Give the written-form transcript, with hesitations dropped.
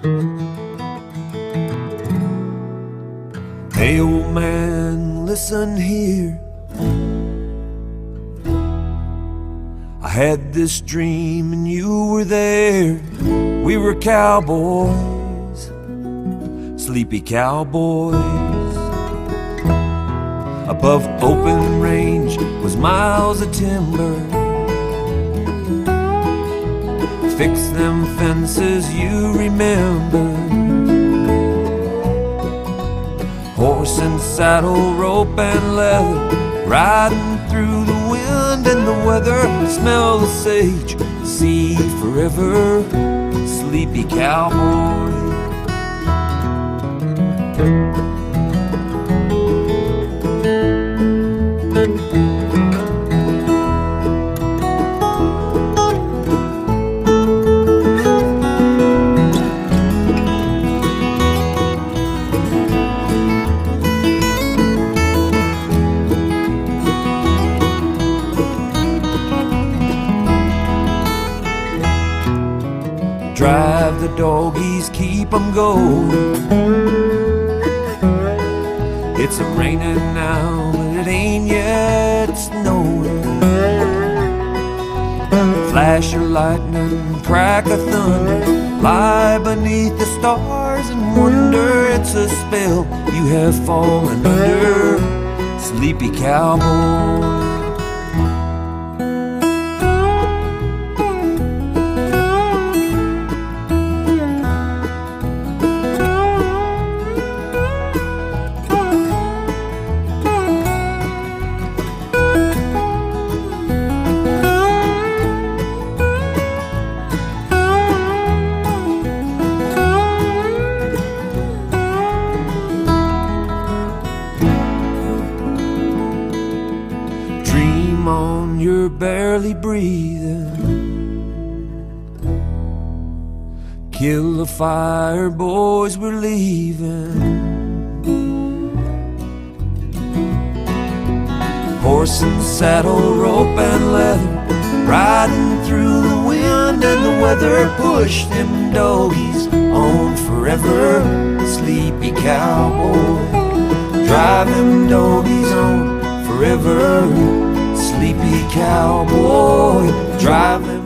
Hey old man, listen here. I had this dream and you were there. We were cowboys, sleepy cowboys. Above open range was miles of timber. Fix them fences, you remember. Horse and saddle, rope and leather, riding through the wind and the weather. Smell the sage, see forever, sleepy cowboy. Drive the doggies, keep 'em going. It's a raining now, but it ain't yet snowing. Flash of lightning, crack of thunder, lie beneath the stars and wonder. It's a spell you have fallen under, sleepy cowboy. On, you're barely breathing. Kill the fire, boys, we're leaving. Horse and saddle, rope and leather, riding through the wind and the weather. Push them doggies on forever, sleepy cowboy. Drive them doggies on forever, sleepy cowboy. Drive them